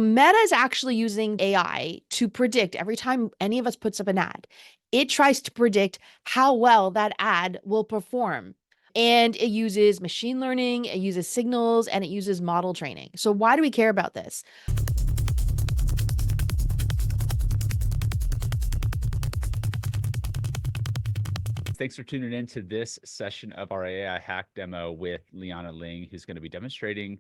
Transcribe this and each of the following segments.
Meta is actually using AI to predict every time any of us puts up an ad. It tries to predict how well that ad will perform. And it uses machine learning, it uses signals, and it uses model training. So why do we care about this? Thanks for tuning in to this session of our AI hack demo with Liana Ling, who's going to be demonstrating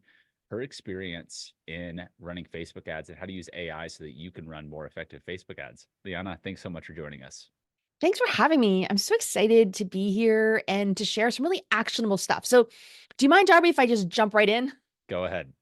her experience in running Facebook ads and how to use AI so that you can run more effective Facebook ads. Liana, thanks so much for joining us. Thanks for having me. I'm so excited to be here and to share some really actionable stuff. So, do you mind, Darby, if I just jump right in? Go ahead.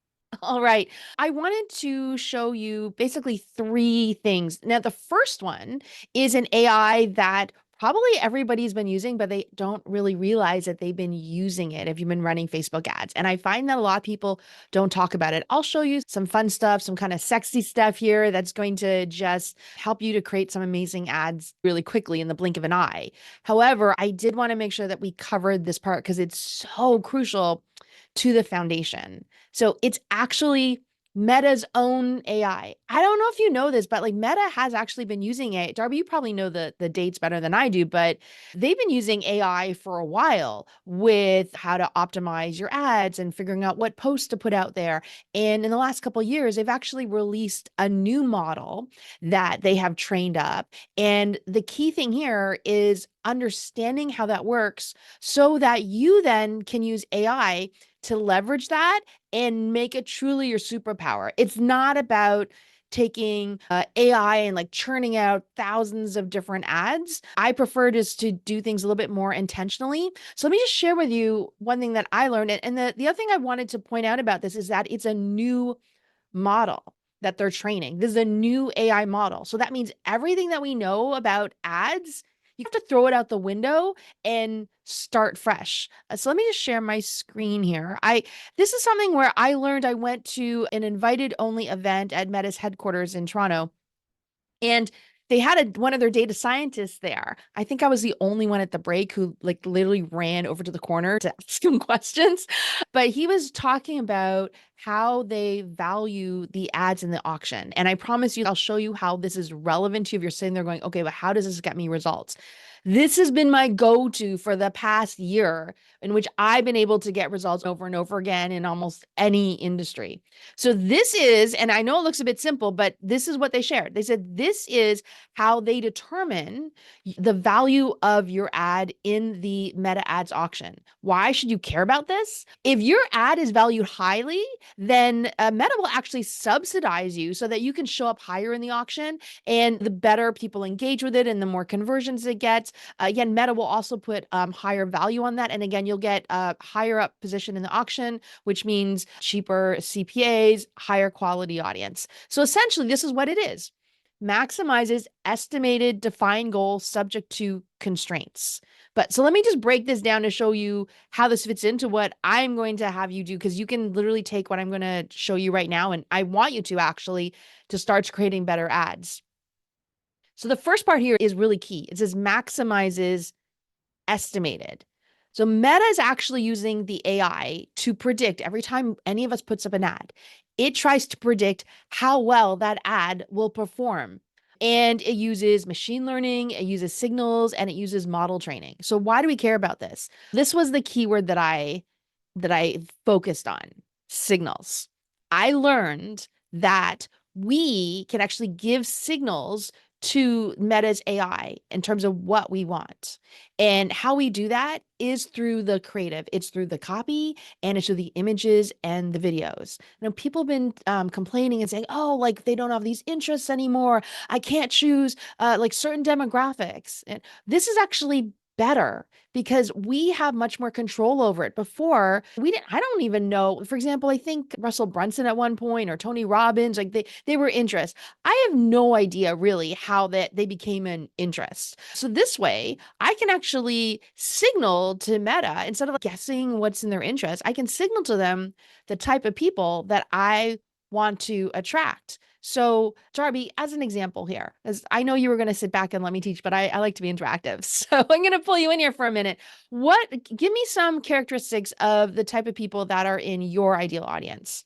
All right. I wanted to show you basically three things. Now, the first one is an AI that probably everybody's been using, but they don't really realize that they've been using it if you've been running Facebook ads. And I find that a lot of people don't talk about it. I'll show you some fun stuff, some kind of sexy stuff here that's going to just help you to create some amazing ads really quickly in the blink of an eye. However, I did want to make sure that we covered this part because it's so crucial to the foundation. So it's actually Meta's own AI. I don't know if you know this, but like Meta has actually been using it. Darby, you probably know the dates better than I do, but they've been using AI for a while with how to optimize your ads and figuring out what posts to put out there. And in the last couple of years, they've actually released a new model that they have trained up. And the key thing here is understanding how that works so that you then can use AI to leverage that and make it truly your superpower. It's not about taking AI and like churning out thousands of different ads. I prefer just to do things a little bit more intentionally. So let me just share with you one thing that I learned. And the other thing I wanted to point out about this is that it's a new model that they're training. This is a new AI model. So that means everything that we know about ads, you have to throw it out the window and start fresh. So let me just share my screen here. This is something where I learned. I went to an invited only event at Meta's headquarters in Toronto, and they had one of their data scientists there. I think I was the only one at the break who like literally ran over to the corner to ask him questions. But he was talking about how they value the ads in the auction. And I promise you, I'll show you how this is relevant to you if you're sitting there going, okay, but how does this get me results? This has been my go-to for the past year in which I've been able to get results over and over again in almost any industry. So this is, and I know it looks a bit simple, but this is what they shared. They said this is how they determine the value of your ad in the Meta ads auction. Why should you care about this? If your ad is valued highly, then Meta will actually subsidize you so that you can show up higher in the auction, and the better people engage with it and the more conversions it gets. Again, Meta will also put higher value on that. And again, you'll get a higher up position in the auction, which means cheaper CPAs, higher quality audience. So essentially, this is what it is. Maximizes estimated defined goals subject to constraints. But so let me just break this down to show you how this fits into what I'm going to have you do, because you can literally take what I'm going to show you right now, and I want you to actually to start creating better ads. So the first part here is really key. It says maximizes estimated. So Meta is actually using the AI to predict every time any of us puts up an ad. It tries to predict how well that ad will perform. And it uses machine learning, it uses signals, and it uses model training. So why do we care about this? This was the keyword that I focused on, signals. I learned that we can actually give signals to Meta's AI in terms of what we want. And how we do that is through the creative. It's through the copy, and it's through the images and the videos. People have been complaining and saying, oh, like they don't have these interests anymore. I can't choose like certain demographics. And this is actually better because we have much more control over it. Before, I don't even know. For example, I think Russell Brunson at one point or Tony Robbins, like they were interest. I have no idea really how that they became an interest. So this way, I can actually signal to Meta, instead of guessing what's in their interest, I can signal to them the type of people that I want to attract. So, Darby, as an example here, as I know you were going to sit back and let me teach, but I like to be interactive. So I'm going to pull you in here for a minute. Give me some characteristics of the type of people that are in your ideal audience.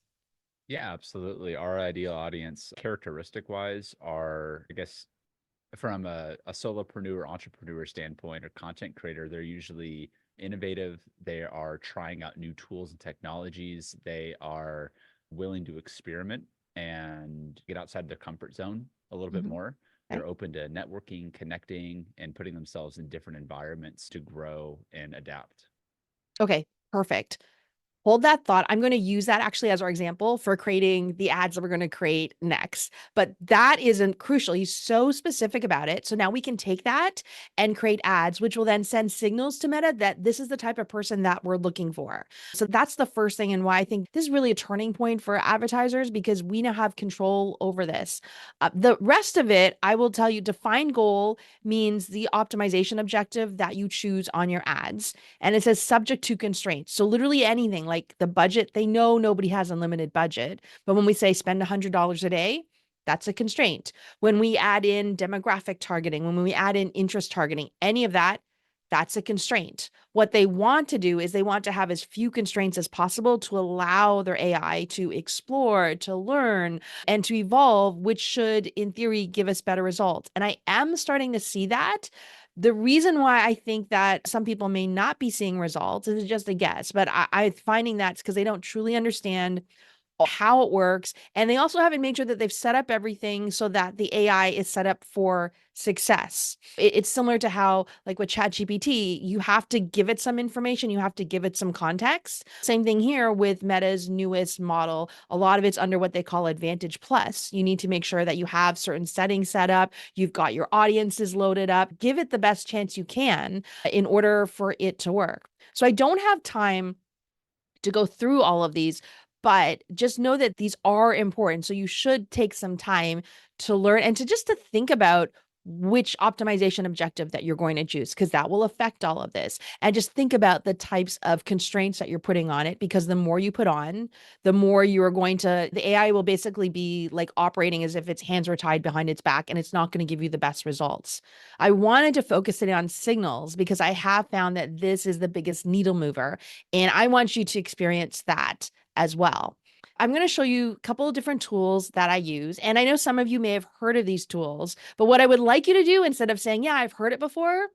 Yeah, absolutely. Our ideal audience, characteristic wise, are, I guess, from a solopreneur, entrepreneur standpoint or content creator, they're usually innovative. They are trying out new tools and technologies. They are willing to experiment and get outside their comfort zone a little bit Mhm. more. Okay. They're open to networking, connecting, and putting themselves in different environments to grow and adapt. Okay, perfect. Hold that thought. I'm going to use that actually as our example for creating the ads that we're going to create next. But that isn't crucial. He's so specific about it. So now we can take that and create ads, which will then send signals to Meta that this is the type of person that we're looking for. So that's the first thing. And why I think this is really a turning point for advertisers because we now have control over this. The rest of it, I will tell you, define goal means the optimization objective that you choose on your ads. And it says subject to constraints. So literally anything like the budget, they know nobody has unlimited budget. But when we say spend $100 a day, that's a constraint. When we add in demographic targeting, when we add in interest targeting, any of that, that's a constraint. What they want to do is they want to have as few constraints as possible to allow their AI to explore, to learn, and to evolve, which should, in theory, give us better results. And I am starting to see that. The reason why I think that some people may not be seeing results is just a guess, but I'm finding that's because they don't truly understand how it works. And they also haven't made sure that they've set up everything so that the AI is set up for success. It's similar to how, like with ChatGPT, you have to give it some information, you have to give it some context. Same thing here with Meta's newest model. A lot of it's under what they call Advantage Plus. You need to make sure that you have certain settings set up, you've got your audiences loaded up, give it the best chance you can in order for it to work. So I don't have time to go through all of these, but just know that these are important. So you should take some time to learn and to just to think about which optimization objective that you're going to choose because that will affect all of this. And just think about the types of constraints that you're putting on it because the more you put on, the more you are going to the AI will basically be like operating as if its hands were tied behind its back and it's not going to give you the best results. I wanted to focus it on signals because I have found that this is the biggest needle mover and I want you to experience that as well. I'm going to show you a couple of different tools that I use. And I know some of you may have heard of these tools, but what I would like you to do instead of saying, yeah, I've heard it before,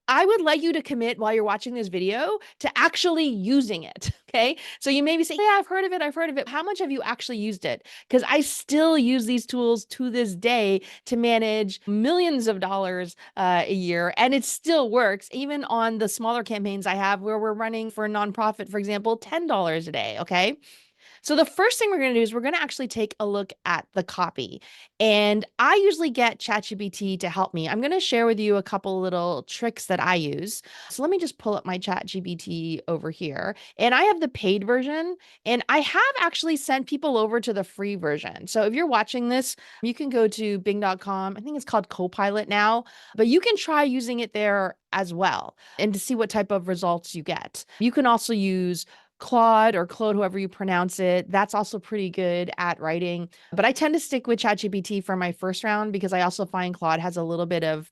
I would like you to commit while you're watching this video to actually using it. Okay. So you maybe say, yeah, I've heard of it. I've heard of it. How much have you actually used it? Because I still use these tools to this day to manage millions of dollars a year. And it still works, even on the smaller campaigns I have where we're running for a nonprofit, for example, $10 a day. Okay. So the first thing we're going to do is we're going to actually take a look at the copy. And I usually get ChatGPT to help me. I'm going to share with you a couple little tricks that I use. So let me just pull up my ChatGPT over here. And I have the paid version, and I have actually sent people over to the free version. So if you're watching this, you can go to bing.com. I think it's called Copilot now, but you can try using it there as well and to see what type of results you get. You can also use Claude or Claude, however you pronounce it. That's also pretty good at writing. But I tend to stick with ChatGPT for my first round because I also find Claude has a little bit of,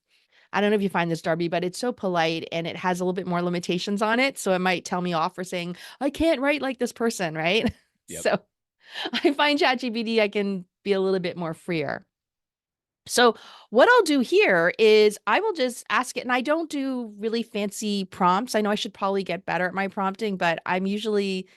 I don't know if you find this, Darby, but it's so polite and it has a little bit more limitations on it. So it might tell me off for saying, I can't write like this person, right? Yep. So I find ChatGPT, I can be a little bit more freer. So what I'll do here is I will just ask it, and I don't do really fancy prompts. I know I should probably get better at my prompting, but I'm usually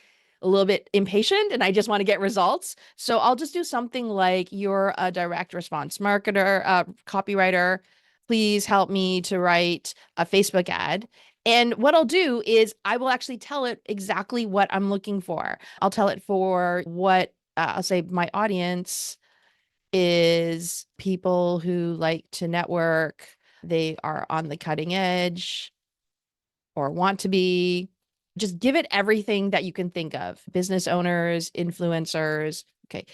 a little bit impatient and I just want to get results. So I'll just do something like you're a direct response marketer, copywriter. Please help me to write a Facebook ad. And what I'll do is I will actually tell it exactly what I'm looking for. I'll tell it for what I'll say my audience is people who like to network. They are on the cutting edge or want to be. Just give it everything that you can think of. Business owners, influencers. Okay.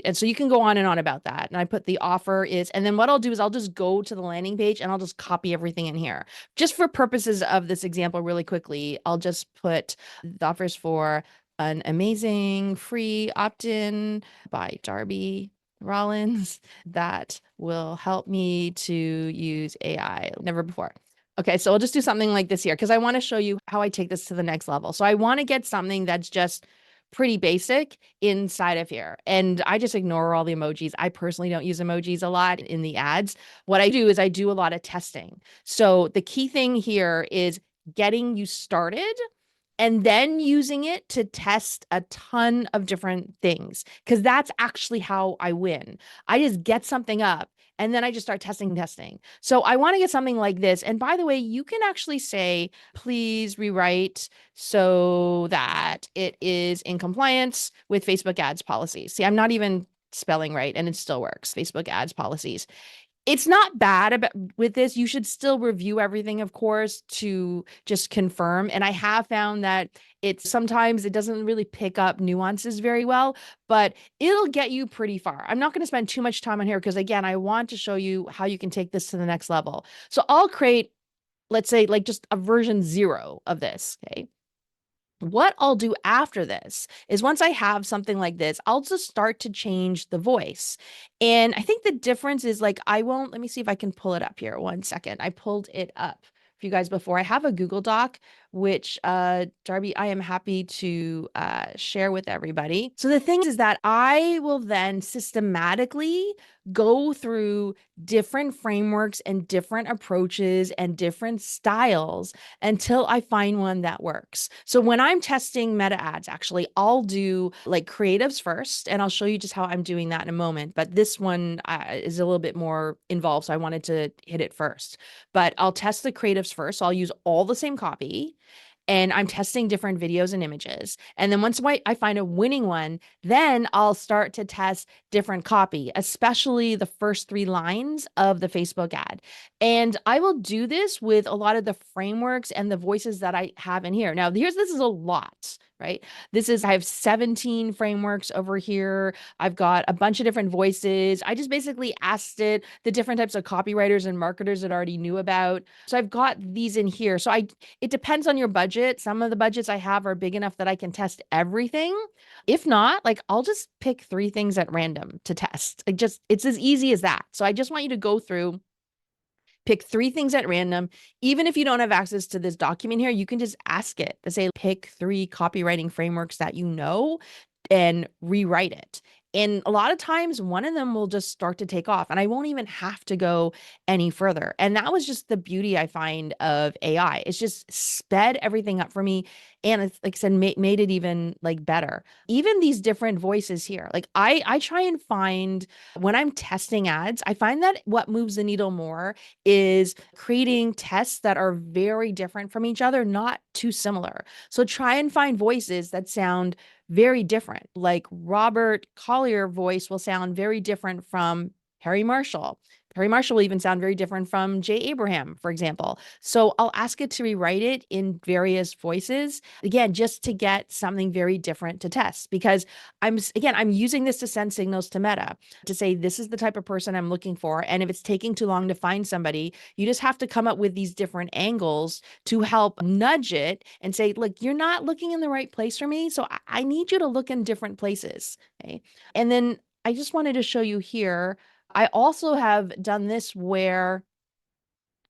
And so you can go on and on about that. And I put the offer is, and then what I'll do is I'll just go to the landing page and I'll just copy everything in here. Just for purposes of this example, really quickly, I'll just put the offers for an amazing free opt-in by Darby Rollins that will help me to use AI. Never before. Okay, so I'll just do something like this here because I want to show you how I take this to the next level. So I want to get something that's just pretty basic inside of here. And I just ignore all the emojis. I personally don't use emojis a lot in the ads. What I do is I do a lot of testing. So the key thing here is getting you started and then using it to test a ton of different things, because that's actually how I win. I just get something up and then I just start testing. So I want to get something like this. And by the way, you can actually say, please rewrite so that it is in compliance with Facebook ads policies. See, I'm not even spelling right and it still works. Facebook ads policies. It's not bad about with this. You should still review everything, of course, to just confirm. And I have found that it's sometimes it doesn't really pick up nuances very well, but it'll get you pretty far. I'm not going to spend too much time on here because, again, I want to show you how you can take this to the next level. So I'll create, let's say, like just a version 0 of this. Okay. What I'll do after this is once I have something like this, I'll just start to change the voice. And I think the difference is like, I won't, let me see if I can pull it up here. 1 second. I pulled it up for you guys before. I have a Google Doc, which, Darby, I am happy to share with everybody. So the thing is that I will then systematically go through different frameworks and different approaches and different styles until I find one that works. So when I'm testing meta ads, actually, I'll do like creatives first, and I'll show you just how I'm doing that in a moment. But this one is a little bit more involved, so I wanted to hit it first. But I'll test the creatives first. So I'll use all the same copy and I'm testing different videos and images. And then once I find a winning one, then I'll start to test different copy, especially the first 3 lines of the Facebook ad. And I will do this with a lot of the frameworks and the voices that I have in here. Now, this is a lot, right? I have 17 frameworks over here. I've got a bunch of different voices. I just basically asked it the different types of copywriters and marketers that I already knew about. So I've got these in here. It depends on your budget. Some of the budgets I have are big enough that I can test everything. If not, like I'll just pick 3 things at random to test. It's as easy as that. So I just want you to go through, pick 3 things at random. Even if you don't have access to this document here, you can just ask it to say, pick 3 copywriting frameworks that you know and rewrite it. And a lot of times, one of them will just start to take off, and I won't even have to go any further. And that was just the beauty I find of AI. It's just sped everything up for me. And it's like I said, made it even like better. Even these different voices here, like I try and find when I'm testing ads, I find that what moves the needle more is creating tests that are very different from each other, not too similar. So try and find voices that sound very different. Like Robert Collier voice will sound very different from Perry Marshall. Perry Marshall will even sound very different from Jay Abraham, for example. So I'll ask it to rewrite it in various voices, again, just to get something very different to test. Because I'm using this to send signals to Meta to say, this is the type of person I'm looking for. And if it's taking too long to find somebody, you just have to come up with these different angles to help nudge it and say, look, you're not looking in the right place for me. So I need you to look in different places. Okay. And then I just wanted to show you here. I also have done this where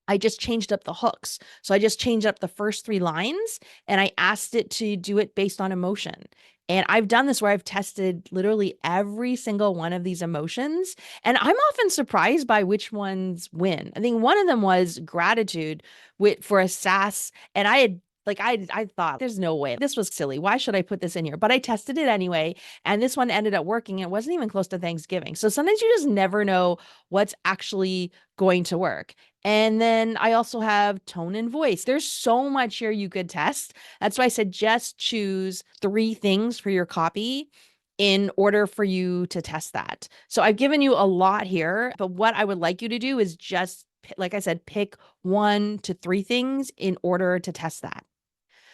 I just changed up the hooks. So I just changed up the first 3 lines and I asked it to do it based on emotion. And I've done this where I've tested literally every single one of these emotions. And I'm often surprised by which ones win. I think one of them was gratitude for a SaaS. And I thought there's no way this was silly. Why should I put this in here? But I tested it anyway. And this one ended up working. It wasn't even close to Thanksgiving. So sometimes you just never know what's actually going to work. And then I also have tone and voice. There's so much here you could test. That's why I said just choose 3 things for your copy in order for you to test that. So I've given you a lot here, but what I would like you to do is just, like I said, pick 1 to 3 things in order to test that.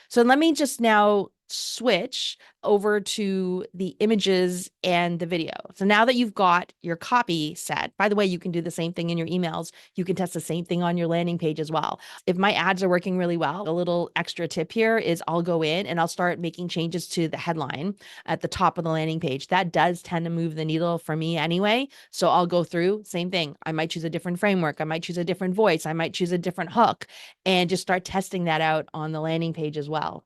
So let me just now switch over to the images and the video. So now that you've got your copy set, by the way, you can do the same thing in your emails. You can test the same thing on your landing page as well. If my ads are working really well, a little extra tip here is I'll go in and I'll start making changes to the headline at the top of the landing page. That does tend to move the needle for me anyway. So I'll go through, same thing. I might choose a different framework. I might choose a different voice. I might choose a different hook and just start testing that out on the landing page as well.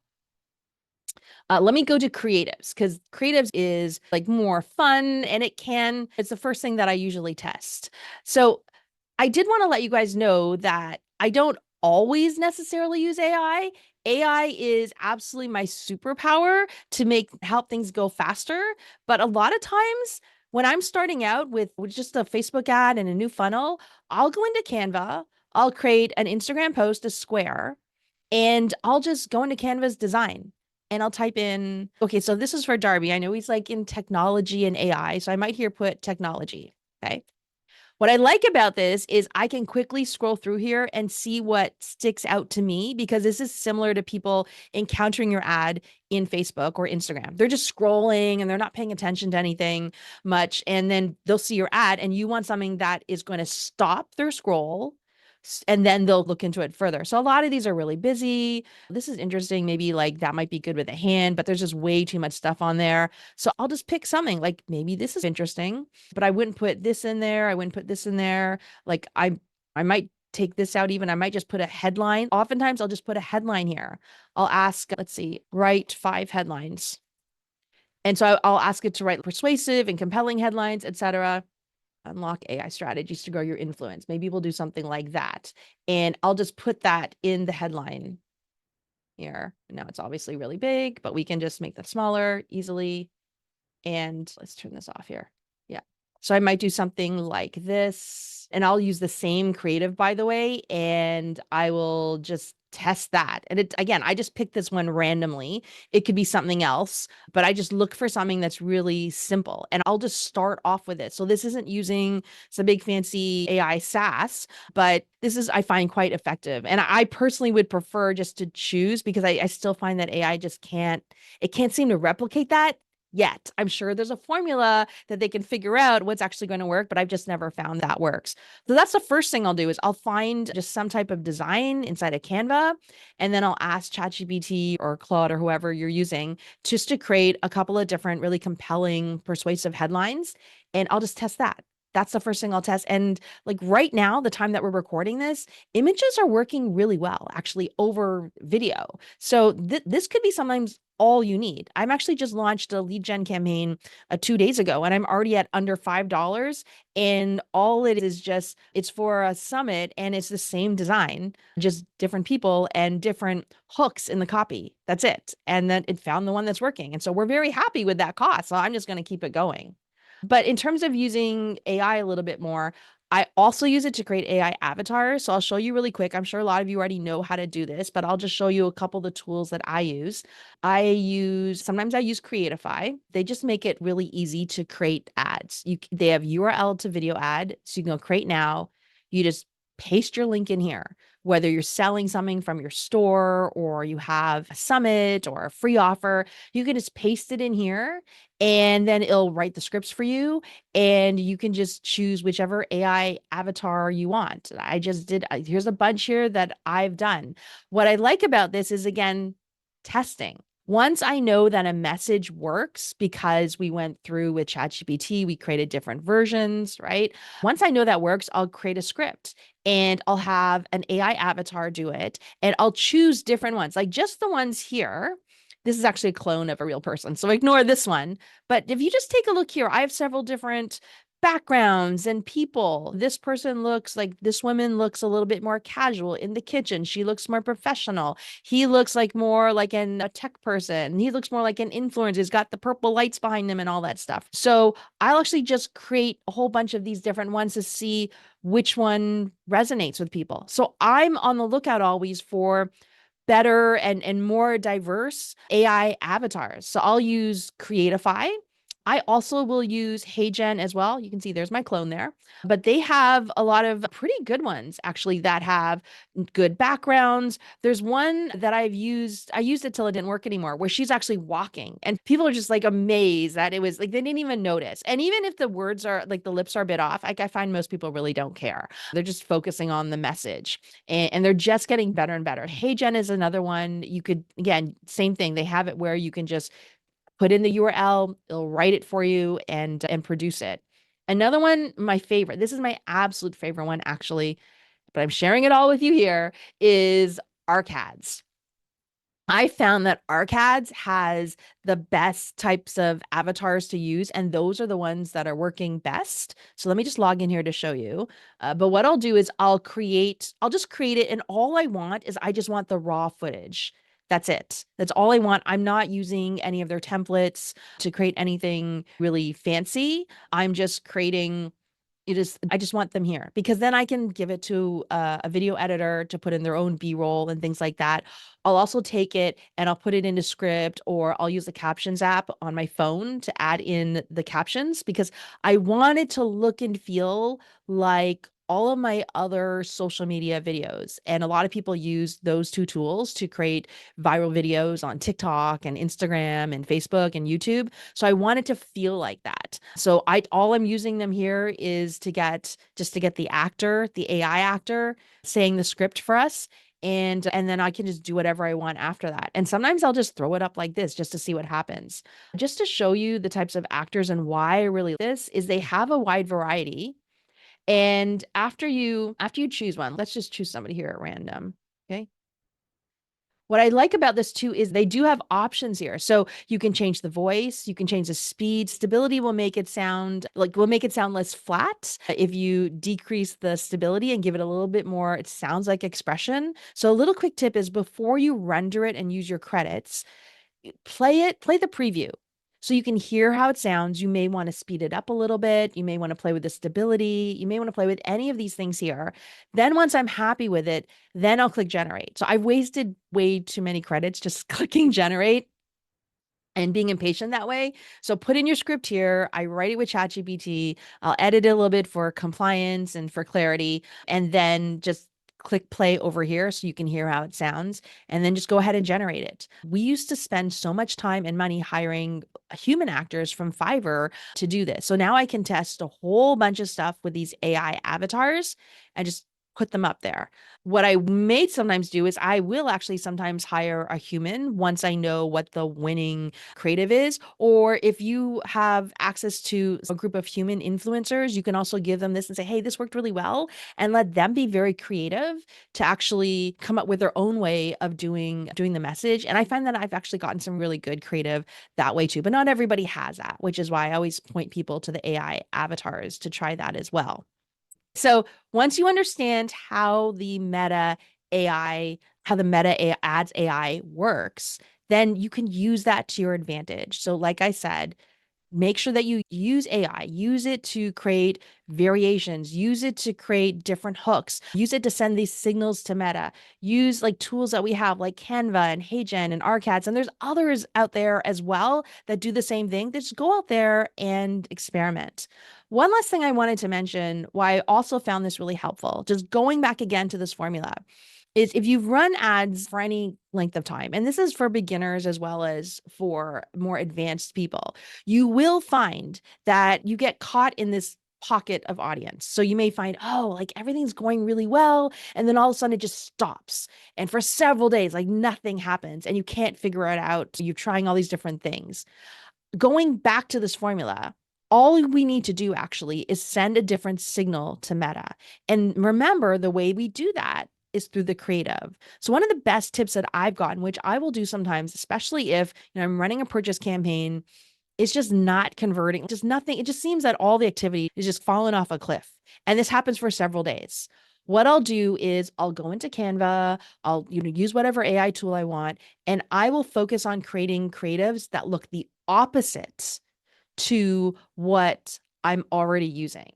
Let me go to creatives because creatives is like more fun and it's the first thing that I usually test. So I did want to let you guys know that I don't always necessarily use AI. AI is absolutely my superpower to make help things go faster. But a lot of times when I'm starting out with just a Facebook ad and a new funnel, I'll go into Canva, I'll create an Instagram post, a square, and I'll just go into Canva's design and I'll type in, okay, so this is for Darby. I know he's like in technology and AI. So I might here put technology. Okay. What I like about this is I can quickly scroll through here and see what sticks out to me because this is similar to people encountering your ad in Facebook or Instagram. They're just scrolling and they're not paying attention to anything much. And then they'll see your ad and you want something that is going to stop their scroll and then they'll look into it further. So a lot of these are really busy. This is interesting. Maybe like that might be good with a hand, but there's just way too much stuff on there. So I'll just pick something like maybe this is interesting, but I wouldn't put this in there. I wouldn't put this in there. Like I might take this out even. I might just put a headline. Oftentimes I'll just put a headline here. I'll ask, let's see, write 5 headlines. And so I'll ask it to write persuasive and compelling headlines, etc. Unlock AI strategies to grow your influence. Maybe we'll do something like that. And I'll just put that in the headline here. Now it's obviously really big, but we can just make that smaller easily. And let's turn this off here. Yeah. So I might do something like this, and I'll use the same creative, by the way, and I will just test that. And it, again, I just picked this one randomly. It could be something else, but I just look for something that's really simple and I'll just start off with it. So this isn't using some big fancy AI SaaS, but this is, I find, quite effective. And I personally would prefer just to choose because I still find that AI just it can't seem to replicate that yet. I'm sure there's a formula that they can figure out what's actually going to work, but I've just never found that works. So that's the first thing I'll do is I'll find just some type of design inside of Canva, and then I'll ask ChatGPT or Claude or whoever you're using just to create a couple of different really compelling, persuasive headlines, and I'll just test that. That's the first thing I'll test. And like right now, the time that we're recording this, images are working really well, actually, over video. So this could be sometimes all you need. I'm actually just launched a lead gen campaign 2 days ago, and I'm already at under $5. And all it is just, it's for a summit and it's the same design, just different people and different hooks in the copy. That's it. And then it found the one that's working. And so we're very happy with that cost. So I'm just going to keep it going. But in terms of using AI a little bit more, I also use it to create AI avatars. So I'll show you really quick. I'm sure a lot of you already know how to do this, but I'll just show you a couple of the tools that I use. Sometimes I use Creatify. They just make it really easy to create ads. They have URL to video ad. So you can go create now. You just paste your link in here, whether you're selling something from your store or you have a summit or a free offer, you can just paste it in here and then it'll write the scripts for you and you can just choose whichever AI avatar you want. I just did, here's a bunch here that I've done. What I like about this is, again, testing. Once I know that a message works because we went through with ChatGPT, we created different versions, right? Once I know that works, I'll create a script and I'll have an AI avatar do it and I'll choose different ones, like just the ones here. This is actually a clone of a real person, so ignore this one. But if you just take a look here, I have several different backgrounds and people. This person looks like, this woman looks a little bit more casual in the kitchen. She looks more professional. He looks like more like a tech person. He looks more like an influencer. He's got the purple lights behind him and all that stuff. So I'll actually just create a whole bunch of these different ones to see which one resonates with people. So I'm on the lookout always for better and more diverse AI avatars. So I'll use Creatify. I also will use HeyGen as well. You can see there's my clone there, but they have a lot of pretty good ones actually that have good backgrounds. There's one that I used it till it didn't work anymore, where she's actually walking and people are just like amazed that it was like, they didn't even notice. And even if the words are like the lips are a bit off, like I find most people really don't care. They're just focusing on the message and they're just getting better and better. HeyGen is another one. You could, again, same thing. They have it where you can just put in the URL, it'll write it for you and produce it. Another one, my favorite, this is my absolute favorite one actually, but I'm sharing it all with you here, is ArcAds. I found that ArcAds has the best types of avatars to use, and those are the ones that are working best. So let me just log in here to show you. But what I'll do is I'll just create it, and all I want is I just want the raw footage. That's it. That's all I want. I'm not using any of their templates to create anything really fancy. I'm just creating I just want them here because then I can give it to a video editor to put in their own B-roll and things like that. I'll also take it and I'll put it into script, or I'll use the captions app on my phone to add in the captions because I want it to look and feel like all of my other social media videos. And a lot of people use those two tools to create viral videos on TikTok and Instagram and Facebook and YouTube. So I want it to feel like that. So all I'm using them here is to get the actor, the AI actor saying the script for us. And then I can just do whatever I want after that. And sometimes I'll just throw it up like this just to see what happens. Just to show you the types of actors and why I really like this is they have a wide variety. And after you choose one, let's just choose somebody here at random. Okay. What I like about this too is they do have options here. So you can change the voice, you can change the speed. Stability will make it sound less flat. If you decrease the stability and give it a little bit more, it sounds like expression. So a little quick tip is before you render it and use your credits, play the preview. So you can hear how it sounds. You may want to speed it up a little bit. You may want to play with the stability. You may want to play with any of these things here. Then once I'm happy with it, then I'll click generate. So I've wasted way too many credits just clicking generate and being impatient that way. So put in your script here. I write it with ChatGPT. I'll edit it a little bit for compliance and for clarity, and then just click play over here so you can hear how it sounds, and then just go ahead and generate it. We used to spend so much time and money hiring human actors from Fiverr to do this. So now I can test a whole bunch of stuff with these AI avatars and just put them up there. What I may sometimes do is I will actually sometimes hire a human once I know what the winning creative is. Or if you have access to a group of human influencers, you can also give them this and say, hey, this worked really well, and let them be very creative to actually come up with their own way of doing the message. And I find that I've actually gotten some really good creative that way too. But not everybody has that, which is why I always point people to the AI avatars to try that as well. So once you understand how the ads AI works, then you can use that to your advantage. So like I said, make sure that you use AI, use it to create variations, use it to create different hooks, use it to send these signals to Meta, use like tools that we have like Canva and HeyGen and ArcAds. And there's others out there as well that do the same thing. Just go out there and experiment. One last thing I wanted to mention, why I also found this really helpful, just going back again to this formula, is if you've run ads for any length of time, and this is for beginners as well as for more advanced people, you will find that you get caught in this pocket of audience. So you may find, oh, like everything's going really well. And then all of a sudden it just stops. And for several days, like nothing happens and you can't figure it out. You're trying all these different things. Going back to this formula, all we need to do actually is send a different signal to Meta. And remember, the way we do that is through the creative. So one of the best tips that I've gotten, which I will do sometimes, especially if I'm running a purchase campaign, it's just not converting, just nothing. It just seems that all the activity is just falling off a cliff. And this happens for several days. What I'll do is I'll go into Canva, I'll use whatever AI tool I want, and I will focus on creating creatives that look the opposite to what I'm already using.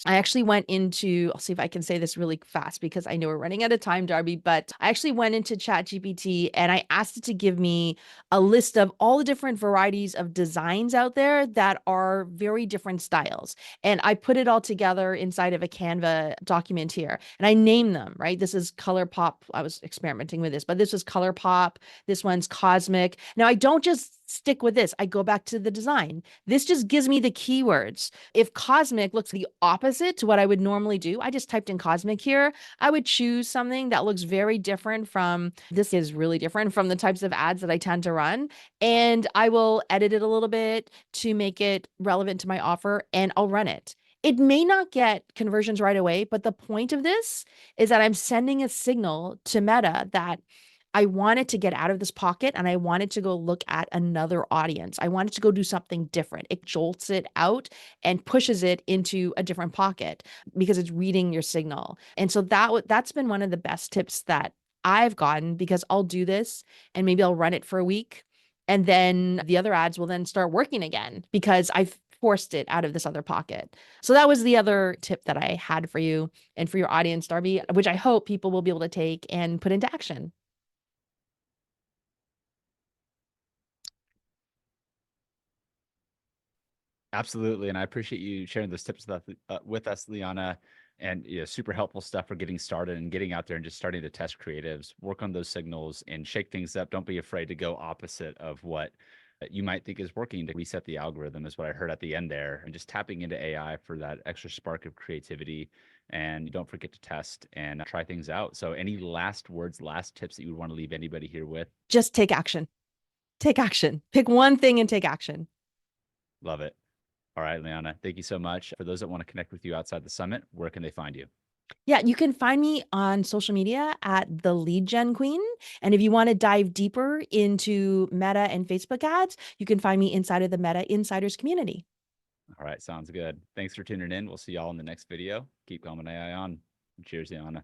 I actually went into, I'll see if I can say this really fast because I know we're running out of time, Darby, but I actually went into ChatGPT and I asked it to give me a list of all the different varieties of designs out there that are very different styles. And I put it all together inside of a Canva document here. And I name them, right? This is Color Pop. I was experimenting with this, but this is Color Pop. This one's Cosmic. Now I don't just stick with this. I go back to the design. This just gives me the keywords. If Cosmic looks the opposite to what I would normally do, I just typed in Cosmic here. I would choose something that looks very different from, this is really different from the types of ads that I tend to run. And I will edit it a little bit to make it relevant to my offer and I'll run it. It may not get conversions right away, but the point of this is that I'm sending a signal to Meta that I wanted to get out of this pocket and I wanted to go look at another audience. I wanted to go do something different. It jolts it out and pushes it into a different pocket because it's reading your signal. And so that's been one of the best tips that I've gotten, because I'll do this and maybe I'll run it for a week and then the other ads will then start working again because I've forced it out of this other pocket. So that was the other tip that I had for you and for your audience, Darby, which I hope people will be able to take and put into action. Absolutely, and I appreciate you sharing those tips with us, Liana. And super helpful stuff for getting started and getting out there and just starting to test creatives, work on those signals, and shake things up. Don't be afraid to go opposite of what you might think is working to reset the algorithm, is what I heard at the end there. And just tapping into AI for that extra spark of creativity. And don't forget to test and try things out. So, any last words, last tips that you would want to leave anybody here with? Just take action. Take action. Pick one thing and take action. Love it. All right, Liana, thank you so much. For those that want to connect with you outside the summit, where can they find you? Yeah, you can find me on social media at the Lead Gen Queen. And if you want to dive deeper into Meta and Facebook ads, you can find me inside of the Meta Insiders community. All right, sounds good. Thanks for tuning in. We'll see y'all in the next video. Keep Common AI on. Cheers, Liana.